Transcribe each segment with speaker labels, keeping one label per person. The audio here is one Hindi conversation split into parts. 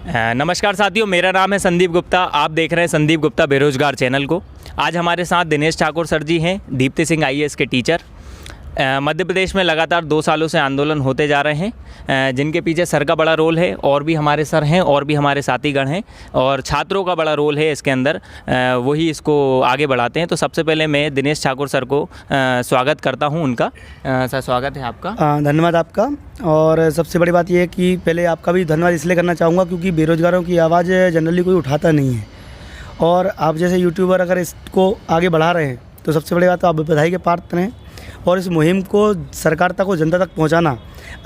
Speaker 1: नमस्कार साथियों, मेरा नाम है संदीप गुप्ता। आप देख रहे हैं संदीप गुप्ता बेरोजगार चैनल को। आज हमारे साथ दिनेश ठाकुर सर जी हैं, दीप्ति सिंह आईएएस के टीचर। मध्य प्रदेश में लगातार 2 सालों से आंदोलन होते जा रहे हैं, जिनके पीछे सर का बड़ा रोल है और भी हमारे सर हैं और भी हमारे साथीगण हैं और छात्रों का बड़ा रोल है इसके अंदर। वही इसको आगे बढ़ाते हैं। तो सबसे पहले मैं दिनेश ठाकुर सर को स्वागत करता हूं उनका। सर स्वागत है आपका।
Speaker 2: धन्यवाद आपका। और सबसे बड़ी बात यह है कि पहले आपका भी धन्यवाद इसलिए करना चाहूँगा क्योंकि बेरोज़गारों की आवाज़ जनरली कोई उठाता नहीं है, और आप जैसे यूट्यूबर अगर इसको आगे बढ़ा रहे हैं तो सबसे बड़ी बात तो आप बधाई के पात्र हैं। और इस मुहिम को सरकार तक और जनता तक पहुंचाना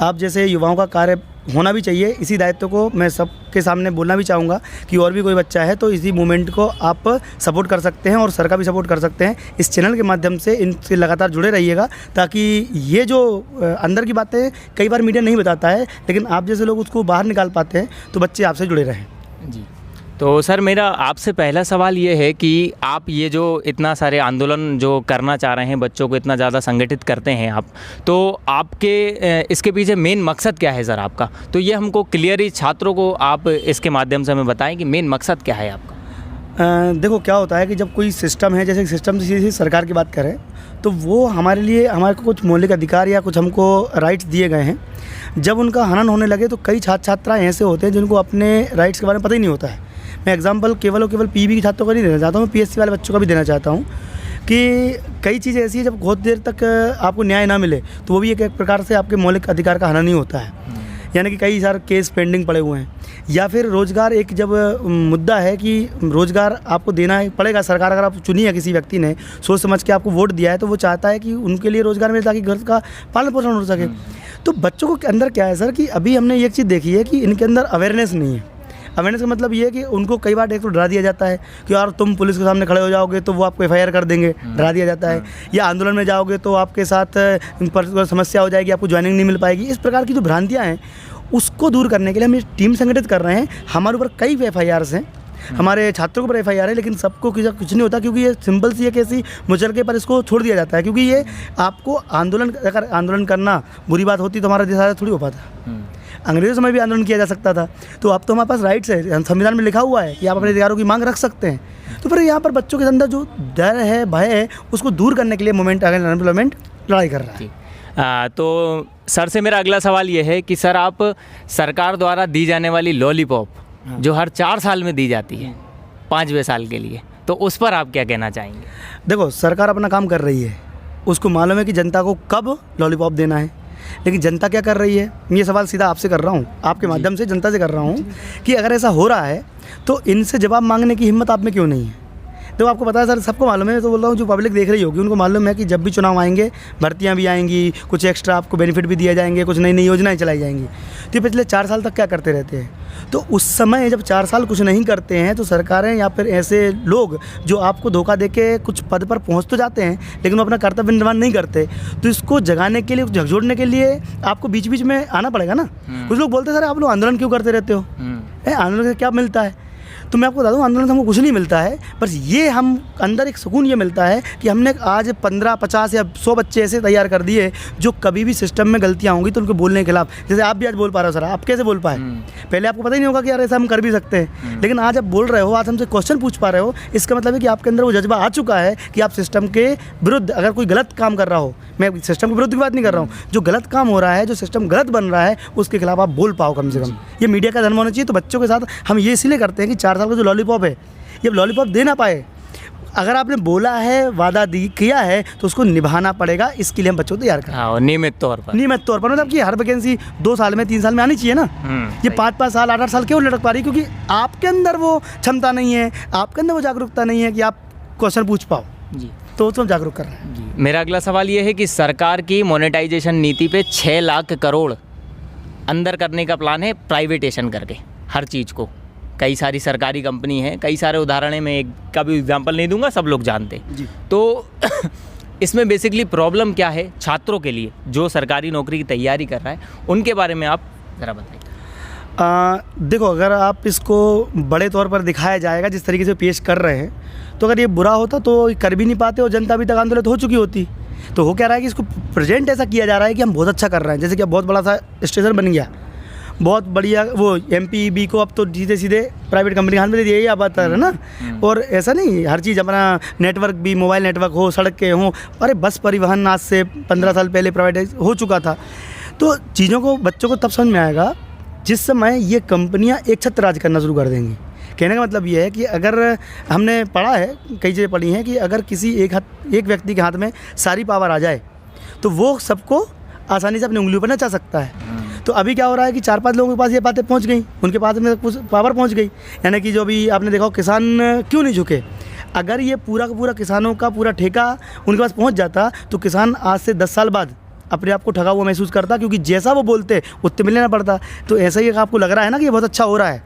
Speaker 2: आप जैसे युवाओं का कार्य होना भी चाहिए। इसी दायित्व को मैं सबके सामने बोलना भी चाहूँगा कि और भी कोई बच्चा है तो इसी मूवमेंट को आप सपोर्ट कर सकते हैं और सर का भी सपोर्ट कर सकते हैं। इस चैनल के माध्यम से इनसे लगातार जुड़े रहिएगा, ताकि ये जो अंदर की बातें कई बार मीडिया नहीं बताता है, लेकिन आप जैसे लोग उसको बाहर निकाल पाते हैं, तो बच्चे आपसे जुड़े रहें।
Speaker 1: जी, तो सर मेरा आपसे पहला सवाल ये है कि आप ये जो इतना सारे आंदोलन जो करना चाह रहे हैं, बच्चों को इतना ज़्यादा संगठित करते हैं आप, तो आपके इसके पीछे मेन मकसद क्या है सर आपका? तो ये हमको क्लियरली छात्रों को आप इसके माध्यम से हमें बताएं कि मेन मकसद क्या है आपका।
Speaker 2: देखो क्या होता है कि जब कोई सिस्टम है, जैसे सिस्टम से सरकार की बात करें तो वो हमारे लिए हमारे को कुछ मौलिक अधिकार या कुछ हमको राइट्स दिए गए हैं। जब उनका हनन होने लगे तो कई छात्र छात्राएँ ऐसे होते हैं जिनको अपने राइट्स के बारे में पता ही नहीं होता है। मैं एग्जांपल केवल और केवल पीबी के छात्रों का नहीं देना चाहता हूँ, पीएससी वाले बच्चों का भी देना चाहता हूँ कि कई चीज़ें ऐसी है जब बहुत देर तक आपको न्याय ना मिले तो वो भी एक प्रकार से आपके मौलिक अधिकार का हनन ही होता है। यानी कि कई सारे केस पेंडिंग पड़े हुए हैं, या फिर रोज़गार एक जब मुद्दा है कि रोज़गार आपको देना पड़ेगा। सरकार अगर आप चुनी है, किसी व्यक्ति ने सोच समझ के आपको वोट दिया है, तो वो चाहता है कि उनके लिए रोज़गार मिले ताकि घर का पालन पोषण हो सके। तो बच्चों के अंदर क्या है सर कि अभी हमने एक चीज़ देखी है कि इनके अंदर अवेयरनेस नहीं है। अवेयरनेस का मतलब ये है कि उनको कई बार एक तो डरा दिया जाता है कि यार तुम पुलिस के सामने खड़े हो जाओगे तो वो आपको एफआईआर कर देंगे, डरा दिया जाता है। या आंदोलन में जाओगे तो आपके साथ समस्या हो जाएगी, आपको ज्वाइनिंग नहीं मिल पाएगी। इस प्रकार की जो भ्रांतियाँ हैं उसको दूर करने के लिए हम ये टीम संगठित कर रहे हैं। हमारे ऊपर कई एफआईआर्स हैं, हमारे छात्रों के ऊपर एफआईआर है, लेकिन सबको कुछ नहीं होता क्योंकि ये सिंपल सी एक ऐसी मुचलके पर इसको छोड़ दिया जाता है। क्योंकि ये आपको अगर आंदोलन करना बुरी बात होती तो हमारा देश आज़ाद थोड़ी हो पाता। अंग्रेज़ों समय भी आंदोलन किया जा सकता था। तो अब तो हमारे पास राइट्स है, संविधान में लिखा हुआ है कि आप अपने अधिकारों की मांग रख सकते हैं। तो फिर यहाँ पर बच्चों के अंदर जो डर है, भय है, उसको दूर करने के लिए मूवमेंट अगेंस्ट अनएम्प्लॉयमेंट लड़ाई कर रहा है।
Speaker 1: तो सर से मेरा अगला सवाल ये है कि सर आप सरकार द्वारा दी जाने वाली लॉलीपॉप जो हर 4 साल में दी जाती है 5वें साल के लिए, तो उस पर आप क्या कहना चाहेंगे?
Speaker 2: देखो, सरकार अपना काम कर रही है, उसको मालूम है कि जनता को कब लॉलीपॉप देना है, लेकिन जनता क्या कर रही है? ये सवाल सीधा आपसे कर रहा हूँ, आपके माध्यम से जनता से कर रहा हूँ कि अगर ऐसा हो रहा है तो इनसे जवाब मांगने की हिम्मत आप में क्यों नहीं है? तो आपको पता है सर, सबको मालूम है। तो बोल रहा हूँ जो पब्लिक देख रही होगी उनको मालूम है कि जब भी चुनाव आएंगे भर्तियाँ भी आएंगी, कुछ एक्स्ट्रा आपको बेनिफिट भी दिए जाएंगे, कुछ नई नई योजनाएं चलाई जाएंगी। तो ये पिछले 4 साल तक क्या करते रहते हैं? तो उस समय जब 4 साल कुछ नहीं करते हैं तो सरकारें या फिर ऐसे लोग जो आपको धोखा देके कुछ पद पर पहुँच तो जाते हैं लेकिन वो अपना कर्तव्य निर्वहन नहीं करते। तो इसको जगाने के लिए, झकझोरने के लिए आपको बीच बीच में आना पड़ेगा ना। कुछ लोग बोलते हैं सर आप लोग आंदोलन क्यों करते रहते हो? आंदोलन से क्या मिलता है? तो मैं आपको बता दूँ, आंदोलन से हमको कुछ नहीं मिलता है, बस ये हम अंदर एक सुकून ये मिलता है कि हमने आज 15, 50 या 100 बच्चे ऐसे तैयार कर दिए जो कभी भी सिस्टम में गलतियाँ होंगी तो उनके बोलने के खिलाफ। जैसे आप भी आज बोल पा रहे हो सर, आप कैसे बोल पाए? पहले आपको पता ही नहीं होगा कि यार ऐसा हम कर भी सकते हैं, लेकिन आज आप बोल रहे हो, आज हमसे क्वेश्चन पूछ पा रहे हो, इसका मतलब है कि आपके अंदर वो जज्बा आ चुका है कि आप सिस्टम के विरुद्ध अगर कोई गलत काम कर रहा हो, मैं सिस्टम के विरुद्ध की बात नहीं कर रहा हूँ, जो गलत काम हो रहा है, जो सिस्टम गलत बन रहा है, उसके खिलाफ आप बोल पाओ कम से कम। ये मीडिया का धर्म होना चाहिए। तो बच्चों के साथ हम ये इसलिए करते हैं कि 4 साल का जो लॉलीपॉप है ये लॉलीपॉप दे ना पाए। अगर आपने बोला है, वादा किया है तो उसको निभाना पड़ेगा। इसके लिए हम बच्चों को तैयार करें।
Speaker 1: हाँ, नियमित तौर पर
Speaker 2: मतलब कि हर वैकेंसी 2 साल में, 3 साल में आनी चाहिए ना। ये 5-5 साल, 8-8 साल क्यों लटक पा रही? क्योंकि आपके अंदर वो क्षमता नहीं है, आपके अंदर वो जागरूकता नहीं है कि आप क्वेश्चन पूछ पाओ।
Speaker 1: जी,
Speaker 2: तो हम जागरूक कर रहे हैं।
Speaker 1: जी, मेरा अगला सवाल ये है कि सरकार की मोनेटाइजेशन नीति पे 6 लाख करोड़ अंदर करने का प्लान है, प्राइवेटेशन करके हर चीज़ को। कई सारी सरकारी कंपनी है, कई सारे उदाहरण है, मैं एक का भी एग्जांपल नहीं दूंगा, सब लोग जानते हैं। तो इसमें बेसिकली प्रॉब्लम क्या है छात्रों के लिए जो सरकारी नौकरी की तैयारी कर रहा है, उनके बारे में आप ज़रा बताइए।
Speaker 2: देखो, अगर आप इसको बड़े तौर पर दिखाया जाएगा जिस तरीके से पेश कर रहे हैं, तो अगर ये बुरा होता तो कर भी नहीं पाते और जनता अभी तक आंदोलित हो चुकी होती। तो हो क्या रहा है कि इसको प्रेजेंट ऐसा किया जा रहा है कि हम बहुत अच्छा कर रहे हैं, जैसे कि बहुत बड़ा सा स्टेशन बन गया, बहुत बढ़िया वो MPEB को अब तो सीधे सीधे प्राइवेट कंपनी के हाथ में दे दिया, ये बात है ना। और ऐसा नहीं, हर चीज़ अपना नेटवर्क भी, मोबाइल नेटवर्क हो, सड़क के हों, अरे बस परिवहन आज से 15 साल पहले प्राइवेटाइज हो चुका था। तो चीज़ों को बच्चों को तब समझ में आएगा जिस समय ये कंपनियां एक छत्र राज करना शुरू कर देंगी। कहने का मतलब ये है कि अगर हमने पढ़ा है, कई चीज़ें पढ़ी हैं कि अगर किसी एक व्यक्ति के हाथ में सारी पावर आ जाए तो वो सबको आसानी से अपनी उंगलियों पर नचा सकता है। तो अभी क्या हो रहा है कि 4-5 लोगों के पास ये बातें पहुंच गई, उनके पास में कुछ पावर पहुंच गई, यानी कि जो भी आपने देखा किसान क्यों नहीं झुके। अगर ये पूरा का पूरा किसानों का पूरा ठेका उनके पास पहुंच जाता तो किसान आज से 10 साल बाद अपने आप को ठगा हुआ महसूस करता, क्योंकि जैसा वो बोलते उतने मिलना पड़ता। तो ऐसा ही आपको लग रहा है ना कि ये बहुत अच्छा हो रहा है।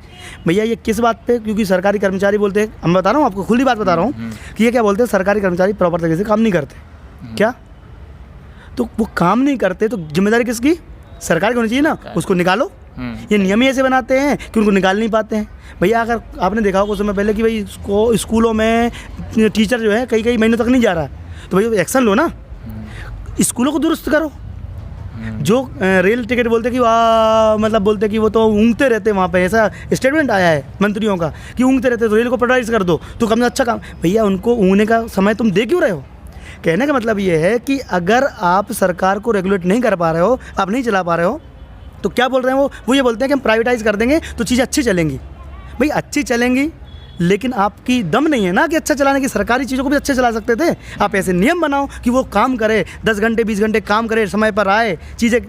Speaker 2: भैया ये किस बात पे? क्योंकि सरकारी कर्मचारी बोलते हैं, मैं बता रहा हूँ आपको, खुली बात बता रहा हूँ कि ये क्या बोलते हैं, सरकारी कर्मचारी प्रॉपर तरीके से काम नहीं करते। क्या? तो वो काम नहीं करते तो जिम्मेदारी किसकी? सरकार की होनी चाहिए ना, उसको निकालो। ये नियम ही ऐसे बनाते हैं कि उनको निकाल नहीं पाते हैं। भैया अगर आपने देखा होगा कुछ समय पहले कि भाई स्कूलों में टीचर जो है कई महीनों तक नहीं जा रहा, तो भैया एक्शन लो ना, स्कूलों को दुरुस्त करो। जो रेल टिकट बोलते कि वाह, मतलब बोलते कि वो तो ऊँगते रहते वहाँ पे, ऐसा स्टेटमेंट आया है मंत्रियों का कि ऊँगते रहते, तो रेल को प्राइवेटाइज कर दो तो कम अच्छा काम। भैया उनको ऊँगने का समय तुम दे क्यों रहे हो? कहने का मतलब ये है कि अगर आप सरकार को रेगुलेट नहीं कर पा रहे हो, आप नहीं चला पा रहे हो, तो क्या बोल रहे हैं वो ये बोलते हैं कि हम प्राइवेटाइज कर देंगे तो चीज़ें अच्छी चलेंगी। भाई अच्छी चलेंगी, लेकिन आपकी दम नहीं है ना कि अच्छा चलाने की। सरकारी चीज़ों को भी अच्छे चला सकते थे। आप ऐसे नियम बनाओ कि वो काम करे, 10 घंटे 20 घंटे काम करे, समय पर आए, चीज़ें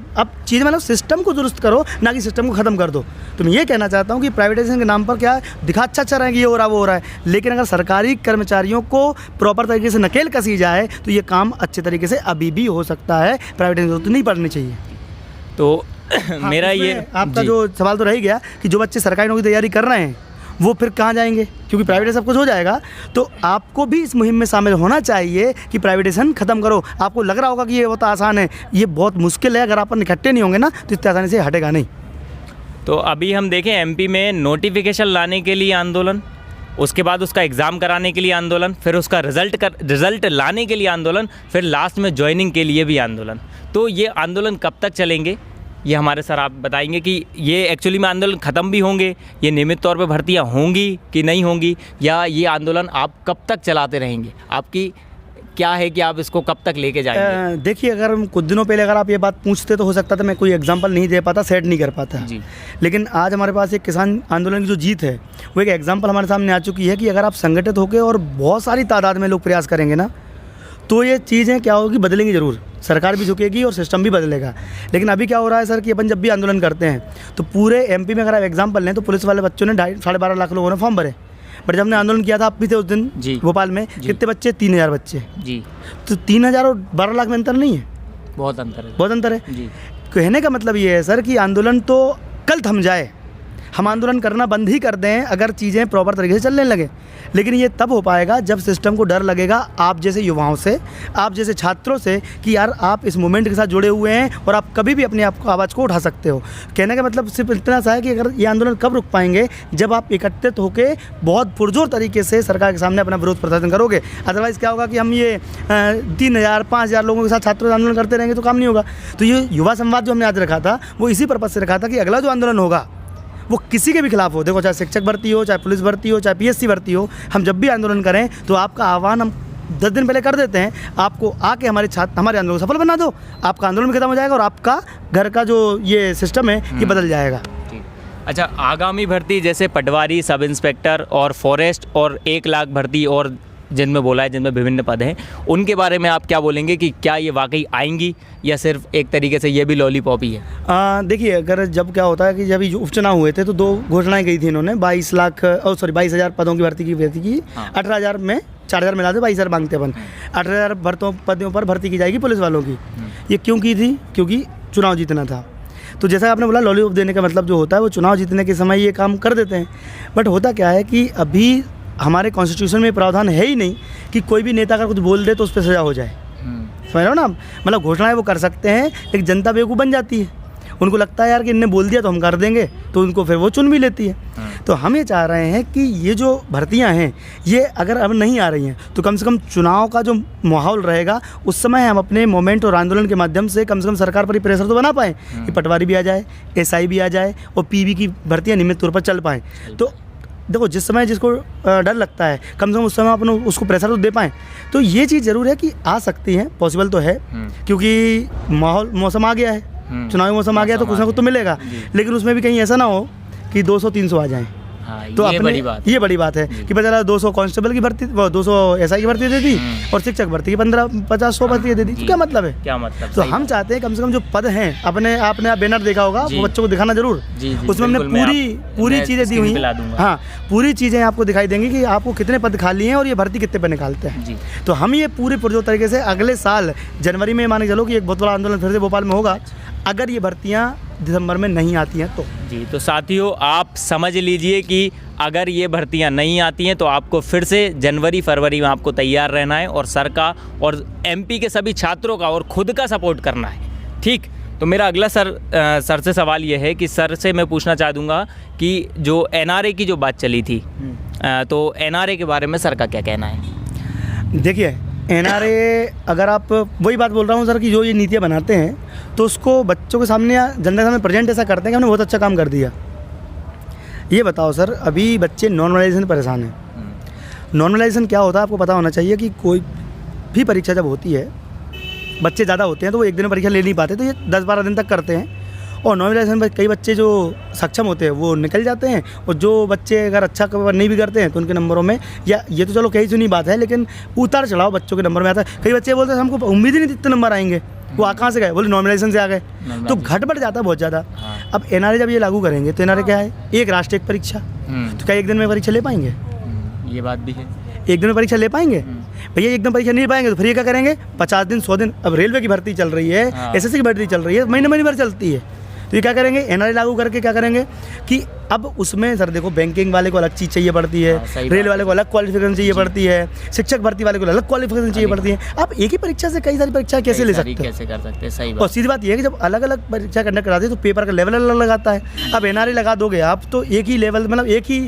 Speaker 2: मतलब सिस्टम को दुरुस्त करो, ना कि सिस्टम को ख़त्म कर दो। तो मैं ये कहना चाहता हूँ कि प्राइवेटाइजेशन के नाम पर क्या दिखा अच्छा रहा है कि ये हो रहा वो हो रहा है, लेकिन अगर सरकारी कर्मचारियों को प्रॉपर तरीके से नकेल कसी जाए तो ये काम अच्छे तरीके से अभी भी हो सकता है। प्राइवेटाइजेशन तो नहीं पड़नी चाहिए।
Speaker 1: तो
Speaker 2: हाँ,
Speaker 1: मेरा ये
Speaker 2: आपका जो सवाल तो रह गया कि जो बच्चे सरकारी नौकरी की तैयारी कर रहे हैं वो फिर कहाँ जाएंगे, क्योंकि प्राइवेट सब कुछ हो जाएगा। तो आपको भी इस मुहिम में शामिल होना चाहिए कि प्राइवेटाइजेशन ख़त्म करो। आपको लग रहा होगा कि ये बहुत आसान है, ये बहुत मुश्किल है। अगर आप इकट्ठे नहीं होंगे ना तो इतनी आसानी से हटेगा नहीं।
Speaker 1: तो अभी हम देखें MP में नोटिफिकेशन लाने के लिए आंदोलन, उसके बाद उसका एग्ज़ाम कराने के लिए आंदोलन, फिर उसका रिज़ल्ट लाने के लिए आंदोलन, फिर लास्ट में ज्वाइनिंग के लिए भी आंदोलन। तो ये आंदोलन कब तक चलेंगे, ये हमारे सर आप बताएंगे कि ये एक्चुअली में आंदोलन ख़त्म भी होंगे, ये नियमित तौर पे भर्तियाँ होंगी कि नहीं होंगी, या ये आंदोलन आप कब तक चलाते रहेंगे? आपकी क्या है कि आप इसको कब तक लेके जाएंगे?
Speaker 2: देखिए, अगर कुछ दिनों पहले अगर आप ये बात पूछते तो हो सकता था मैं कोई एग्जांपल नहीं दे पाता, सेट नहीं कर पाता जी। लेकिन आज हमारे पास एक किसान आंदोलन की जो जीत है वो एक एग्जांपल हमारे सामने आ चुकी है कि अगर आप संगठित होकर और बहुत सारी तादाद में लोग प्रयास करेंगे ना तो ये चीज़ें क्या होगी, बदलेंगी ज़रूर। सरकार भी झुकेगी और सिस्टम भी बदलेगा। लेकिन अभी क्या हो रहा है सर कि अपन जब भी आंदोलन करते हैं तो पूरे MP में अगर आप एग्जाम्पल लें तो पुलिस वाले बच्चों ने 12.5 लाख लोगों ने फॉर्म भरे। बट जब हमने आंदोलन किया था, आप भी थे उस दिन भोपाल में, कितने बच्चे? 3000 बच्चे जी। तो 3000 और 12 लाख में अंतर नहीं है? बहुत अंतर है जी। कहने का मतलब ये है सर कि आंदोलन तो कल थम जाए, हम आंदोलन करना बंद ही कर दें अगर चीज़ें प्रॉपर तरीके से चलने लगे। लेकिन ये तब हो पाएगा जब सिस्टम को डर लगेगा आप जैसे युवाओं से, आप जैसे छात्रों से कि यार आप इस मूवमेंट के साथ जुड़े हुए हैं और आप कभी भी अपने आप को आवाज़ को उठा सकते हो। कहने का मतलब सिर्फ इतना सा है कि अगर ये आंदोलन कब रुक पाएंगे, जब आप एकत्रित होकर बहुत पुरजोर तरीके से सरकार के सामने अपना विरोध प्रदर्शन करोगे। अदरवाइज़ क्या होगा कि हम ये 3000 5000 लोगों के साथ छात्रों आंदोलन करते रहेंगे तो काम नहीं होगा। तो ये युवा संवाद जो हमने आज रखा था वो इसी पर्पज़ से रखा था कि अगला जो आंदोलन होगा वो किसी के भी खिलाफ हो, देखो चाहे शिक्षक भर्ती हो, चाहे पुलिस भर्ती हो, चाहे PSC भर्ती हो, हम जब भी आंदोलन करें तो आपका आह्वान हम 10 दिन पहले कर देते हैं। आपको आके हमारे आंदोलन को सफल बना दो, आपका आंदोलन भी खत्म हो जाएगा और आपका घर का जो ये सिस्टम है ये बदल जाएगा।
Speaker 1: अच्छा, आगामी भर्ती जैसे पटवारी, सब इंस्पेक्टर और फॉरेस्ट और 1 लाख भर्ती और जिनमें बोला है, जिनमें विभिन्न पद हैं, उनके बारे में आप क्या बोलेंगे कि क्या ये वाकई आएंगी या सिर्फ एक तरीके से ये भी लॉलीपॉप ही है?
Speaker 2: देखिए, अगर जब क्या होता है कि जब उपचुनाव हुए थे तो 2 घोषणाएं गई थी इन्होंने, 22,000 पदों की भर्ती की। 18,000 में 4,000 मिला दे, 22,000 मांगते अपन। 18,000 पदों पर भर्ती की जाएगी पुलिस वालों की। ये क्यों की थी? क्योंकि चुनाव जीतना था। तो जैसा आपने बोला, लॉलीपॉप देने का मतलब जो होता है वो चुनाव जीतने के समय ये काम कर देते हैं। बट होता क्या है कि अभी हमारे कॉन्स्टिट्यूशन में प्रावधान है ही नहीं कि कोई भी नेता अगर कुछ बोल दे तो उस पर सजा हो जाए। समझ रहे हो ना? मतलब घोषणाएं वो कर सकते हैं, एक जनता बेवकूफ़ बन जाती है। उनको लगता है यार कि इनने बोल दिया तो हम कर देंगे, तो उनको फिर वो चुन भी लेती है। तो हम ये चाह रहे हैं कि ये जो भर्तियां हैं ये अगर अब नहीं आ रही हैं तो कम से कम चुनाव का जो माहौल रहेगा उस समय हम अपने मोमेंट और आंदोलन के माध्यम से कम सरकार पर ही प्रेशर तो बना पाएँ कि पटवारी भी आ जाए, एसआई भी आ जाए और पीबी की भर्तियाँ नियमित तौर पर चल पाएँ। तो देखो जिस समय जिसको डर लगता है कम से कम उस समय अपन उसको प्रेशर तो दे पाएँ। तो ये चीज़ ज़रूर है कि आ सकती है, पॉसिबल तो है, क्योंकि मौसम आ गया है, चुनावी मौसम आ गया तो कुछ ना कुछ तो मिलेगा, लेकिन उसमें भी कहीं ऐसा ना हो कि 200-300 आ जाएँ।
Speaker 1: हाँ,
Speaker 2: तो
Speaker 1: ये बड़ी बात
Speaker 2: है कि पता 200 कांस्टेबल की भर्ती, 200 एसआई की भर्ती दे दी और शिक्षक भर्ती की 15-50-100 भर्ती दे दी। तो क्या मतलब है? तो हम चाहते हैं कम से कम जो पद हैं अपने, आपने आप बैनर देखा होगा, वो बच्चों को दिखाना जरूर, उसमें हमने पूरी चीज़ें दी हुई। हाँ, पूरी चीज़ें आपको दिखाई देंगी कि आपको कितने पद खाली हैं और ये भर्ती कितने पे निकालते हैं। तो हम ये पूरे पुरजोर तरीके से अगले साल जनवरी में मान के चलो कि एक बहुत बड़ा आंदोलन फिर से भोपाल में होगा अगर ये भर्तियाँ दिसंबर में नहीं आती हैं तो। जी,
Speaker 1: तो साथियों आप समझ लीजिए कि अगर ये भर्तियां नहीं आती हैं तो आपको फिर से जनवरी फरवरी में आपको तैयार रहना है और सर का और एमपी के सभी छात्रों का और खुद का सपोर्ट करना है। ठीक, तो मेरा अगला सर से सवाल ये है कि सर से मैं पूछना चाह दूँगा कि जो एनआरए की जो बात चली थी, तो एनआरए के बारे में सर का क्या कहना है?
Speaker 2: देखिए, एनआरए अगर आप, वही बात बोल रहा हूँ सर कि जो ये नीतियाँ बनाते हैं तो उसको बच्चों के सामने या जनता के सामने प्रेजेंट ऐसा करते हैं कि हमने बहुत अच्छा काम कर दिया। ये बताओ सर, अभी बच्चे नॉर्मलाइजेशन परेशान हैं। नॉर्मलाइजेशन क्या होता है आपको पता होना चाहिए कि कोई भी परीक्षा जब होती है, बच्चे ज़्यादा होते हैं तो वो एक दिन में परीक्षा ले नहीं पाते, तो ये 10-12 दिन तक करते हैं। और नॉर्मलाइजेशन में कई बच्चे जो सक्षम होते हैं वो निकल जाते हैं, और जो बच्चे अगर अच्छा नहीं भी करते हैं तो उनके नंबरों में, या ये तो चलो कहीं सुनी बात है, लेकिन उतार चढ़ाव बच्चों के नंबर में आता है। कई बच्चे बोलते हैं हमको उम्मीद ही नहीं थी इतने नंबर आएंगे, वो कहाँ से गए, बोले नॉर्मलाइजेशन से आ गए, तो घट बढ़ जाता है बहुत ज़्यादा। अब एनआरए जब ये लागू करेंगे तो एनआरए क्या है, एक राष्ट्र एक परीक्षा, तो क्या एक दिन में परीक्षा ले पाएंगे?
Speaker 1: ये बात भी है,
Speaker 2: एक दिन में परीक्षा ले पाएंगे? भैया एकदम परीक्षा नहीं पाएंगे तो फिर ये क्या करेंगे, 50 दिन 100 दिन। अब रेलवे की भर्ती चल रही है, एसएससी की भर्ती चल रही है, महीने भर चलती है, तो ये क्या करेंगे, एनआरए लागू करके क्या करेंगे कि अब उसमें सर देखो बैंकिंग वाले को अलग चीज़ चाहिए पड़ती है, रेल वाले को अलग क्वालिफिकेशन चाहिए पड़ती है, शिक्षक भर्ती वाले को अलग क्वालिफिकेशन चाहिए पड़ती है। आप एक ही परीक्षा से कई सारी परीक्षा कैसे ले सकते हैं,
Speaker 1: कैसे कर सकते हैं? सही बात।
Speaker 2: और सीधी बात यह है कि जब अलग अलग परीक्षा कंडक्ट कराते हैं तो पेपर का लेवल अलग लगाता है। अब एनआरए लगा दोगे आप तो एक ही लेवल, मतलब एक ही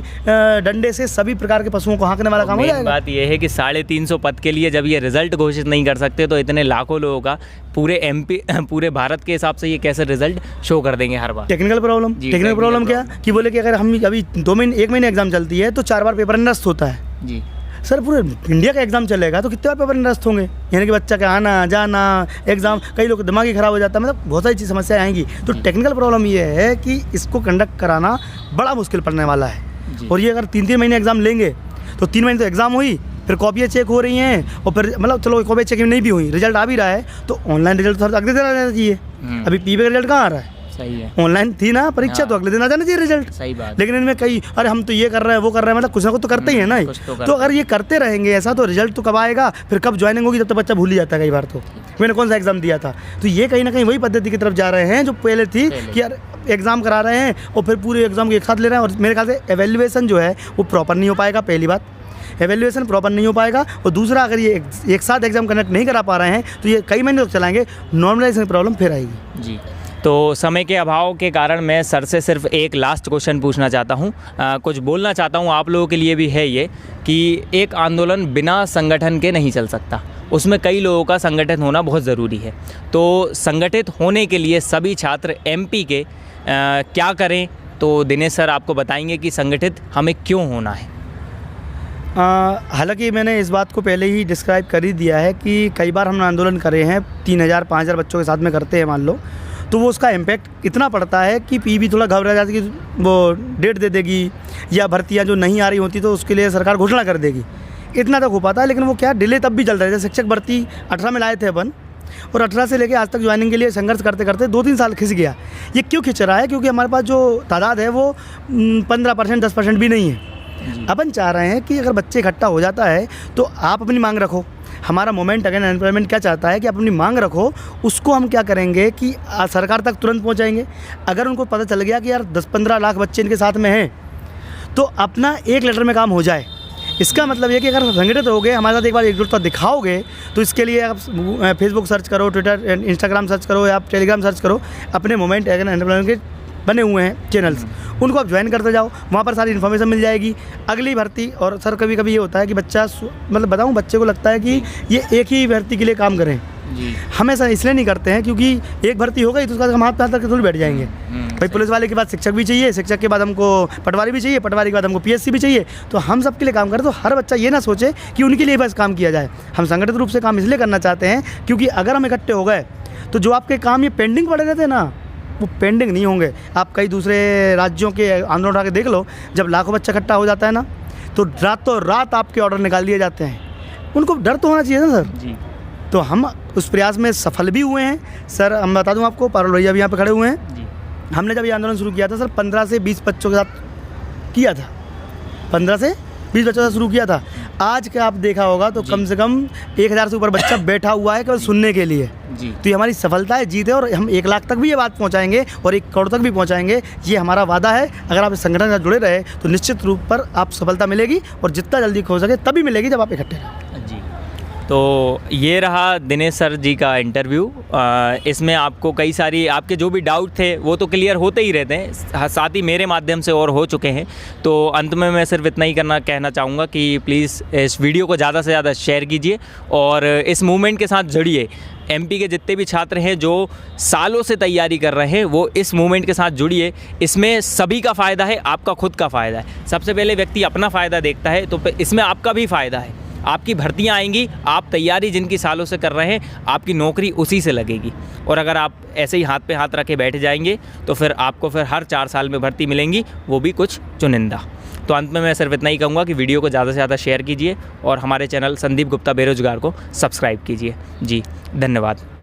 Speaker 2: डंडे से सभी प्रकार के पशुओं को हाँकने वाला काम हो जाएगा।
Speaker 1: बात यह है कि 350 पद के लिए जब ये रिजल्ट घोषित नहीं कर सकते तो इतने लाखों लोगों का पूरे भारत के हिसाब से ये कैसे रिजल्ट शो कर देंगे हर बार? टेक्निकल
Speaker 2: प्रॉब्लम क्या कि बोले कि अगर हम अभी 1 महीने एग्जाम चलती है तो 4 बार पेपर निरस्त होता है जी। सर पूरे इंडिया का एग्जाम चलेगा तो कितने बार पेपर निरस्त होंगे, यानी कि बच्चा का आना जाना एग्जाम, कई लोग दिमाग ही खराब हो जाता है, मतलब बहुत सारी चीज़ समस्याएं आएंगी। तो टेक्निकल प्रॉब्लम ये है कि इसको कंडक्ट कराना बड़ा मुश्किल पड़ने वाला है। और ये अगर 3-3 महीने एग्जाम लेंगे तो 3 महीने तो एग्जाम हुई, फिर कॉपियाँ चेक हो रही हैं, और फिर मतलब चलो कॉपी चेक नहीं भी हुई, रिजल्ट आ भी रहा है तो ऑनलाइन रिजल्ट तो अगले दिन आ जाना चाहिए। अभी पीबी का रिजल्ट कहाँ आ रहा है?
Speaker 1: सही है,
Speaker 2: ऑनलाइन थी ना परीक्षा, तो अगले दिन आ जाना चाहिए रिजल्ट।
Speaker 1: सही बात।
Speaker 2: लेकिन इनमें कई अरे हम तो ये कर रहे हैं वो कर रहे हैं, मतलब कुछ ना कुछ तो करते ही है ना। तो अगर ये करते रहेंगे ऐसा तो रिजल्ट तो कब आएगा, फिर कब ज्वाइनिंग होगी, जब तक बच्चा भूल ही जाता है कई बार तो मैंने कौन सा एग्जाम दिया था। तो ये कहीं ना कहीं वही पद्धति की तरफ जा रहे हैं जो पहले थी कि यार एग्जाम करा रहे हैं और फिर पूरे एग्जाम को एक साथ ले रहे हैं। और मेरे ख्याल से एवेल्युएशन जो है वो प्रॉपर नहीं हो पाएगा, पहली बात एवेल्युएशन प्रॉपर नहीं हो पाएगा, और दूसरा अगर ये एक साथ एग्जाम कंडक्ट नहीं करा पा रहे हैं तो ये कई महीने तक चलाएंगे, नॉर्मलाइजेशन प्रॉब्लम फिर आएगी
Speaker 1: जी। तो समय के अभाव के कारण मैं सर से सिर्फ एक लास्ट क्वेश्चन पूछना चाहता हूँ, कुछ बोलना चाहता हूँ आप लोगों के लिए भी है ये कि एक आंदोलन बिना संगठन के नहीं चल सकता, उसमें कई लोगों का संगठन होना बहुत ज़रूरी है। तो संगठित होने के लिए सभी छात्र एमपी के क्या करें, तो दिनेश सर आपको बताएंगे कि संगठित हमें क्यों होना है।
Speaker 2: हालांकि मैंने इस बात को पहले ही डिस्क्राइब कर ही दिया है कि कई बार हमने आंदोलन करे हैं, 3000-5000 बच्चों के साथ में करते हैं मान लो, तो वो उसका इम्पैक्ट इतना पड़ता है कि पीबी थोड़ा घबरा जाती है कि वो डेट दे देगी या भर्तियाँ जो नहीं आ रही होती तो उसके लिए सरकार घोषणा कर देगी, इतना तक हो पाता है। लेकिन वो क्या डिले तब भी चल रहा है। शिक्षक भर्ती 18 में लाए थे अपन, और 18 से लेके आज तक ज्वाइनिंग के लिए संघर्ष करते करते 2-3 साल खिंच गया। ये क्यों खिंच रहा है? क्योंकि हमारे पास जो तादाद है वो 15% 10% भी नहीं है। अपन चाह रहे हैं कि अगर बच्चे इकट्ठा हो जाता है तो आप अपनी मांग रखो। हमारा मोमेंट अगेन अनएम्प्लॉयमेंट क्या चाहता है कि आप अपनी मांग रखो, उसको हम क्या करेंगे कि सरकार तक तुरंत पहुंचाएंगे। अगर उनको पता चल गया कि यार 10-15 लाख बच्चे इनके साथ में हैं तो अपना एक लेटर में काम हो जाए। इसका मतलब ये कि अगर संगठित हो गए, हमारे साथ एक बार एकजुटता दिखाओगे, तो इसके लिए आप फेसबुक सर्च करो, ट्विटर इंस्टाग्राम सर्च करो या आप टेलीग्राम सर्च करो, अपने मोमेंट अगेन अनएम्प्लॉयमेंट के बने हुए हैं चैनल्स, उनको आप ज्वाइन करते जाओ, वहाँ पर सारी इन्फॉर्मेशन मिल जाएगी। अगली भर्ती, और सर कभी कभी ये होता है कि बच्चा मतलब बताऊँ, बच्चे को लगता है कि ये एक ही भर्ती के लिए काम करें। हम ऐसा इसलिए नहीं करते हैं क्योंकि एक भर्ती हो गई तो उसका हम हाथ पे हाथ करके थोड़ी बैठ जाएंगे। भाई पुलिस वाले के बाद शिक्षक भी चाहिए, शिक्षक के बाद हमको पटवारी भी चाहिए, पटवारी के बाद हमको पीएससी भी चाहिए। तो हम सबके लिए काम करें, तो हर बच्चा ये ना सोचे कि उनके लिए बस काम किया जाए। हम संगठित रूप से काम इसलिए करना चाहते हैं क्योंकि अगर हम इकट्ठे हो गए तो जो आपके काम ये पेंडिंग पड़े रहते हैं ना, वो पेंडिंग नहीं होंगे। आप कई दूसरे राज्यों के आंदोलन उठा के देख लो, जब लाखों बच्चा इकट्ठा हो जाता है ना, तो रातों रात आपके ऑर्डर निकाल दिए जाते हैं। उनको डर तो होना चाहिए ना सर जी। तो हम उस प्रयास में सफल भी हुए हैं सर। हम बता दूं आपको, पारुल भैया भी यहाँ पे खड़े हुए हैं जी। हमने जब ये आंदोलन शुरू किया था सर, 15 से 20 बच्चों के साथ किया था, 15 से 20 बच्चों से शुरू किया था। आज का आप देखा होगा तो कम से कम 1000 से ऊपर बच्चा बैठा हुआ है केवल सुनने के लिए जी। तो ये हमारी सफलता है, जीत है, और हम 1 लाख तक भी ये बात पहुंचाएंगे और 1 करोड़ तक भी पहुंचाएंगे। ये हमारा वादा है। अगर आप इस संगठन से जुड़े रहे तो निश्चित रूप पर आप सफलता मिलेगी, और जितना जल्दी हो सके तभी मिलेगी जब आप इकट्ठे रहें जी।
Speaker 1: तो ये रहा दिनेश सर जी का इंटरव्यू। इसमें आपको कई सारी आपके जो भी डाउट थे वो तो क्लियर होते ही रहते हैं, साथ ही मेरे माध्यम से और हो चुके हैं। तो अंत में मैं सिर्फ इतना ही कहना चाहूँगा कि प्लीज़ इस वीडियो को ज़्यादा से ज़्यादा शेयर कीजिए और इस मूवमेंट के साथ जुड़िए। एमपी के जितने भी छात्र हैं जो सालों से तैयारी कर रहे हैं, वो इस मूवमेंट के साथ जुड़िए। इसमें सभी का फ़ायदा है, आपका खुद का फ़ायदा है। सबसे पहले व्यक्ति अपना फ़ायदा देखता है, तो इसमें आपका भी फ़ायदा है। आपकी भर्तियां आएंगी, आप तैयारी जिनकी सालों से कर रहे हैं, आपकी नौकरी उसी से लगेगी। और अगर आप ऐसे ही हाथ पे हाथ रखे बैठ जाएंगे तो फिर आपको हर 4 साल में भर्ती मिलेंगी, वो भी कुछ चुनिंदा। तो अंत में मैं सिर्फ इतना ही कहूँगा कि वीडियो को ज़्यादा से ज़्यादा शेयर कीजिए और हमारे चैनल संदीप गुप्ता बेरोजगार को सब्सक्राइब कीजिए जी। धन्यवाद।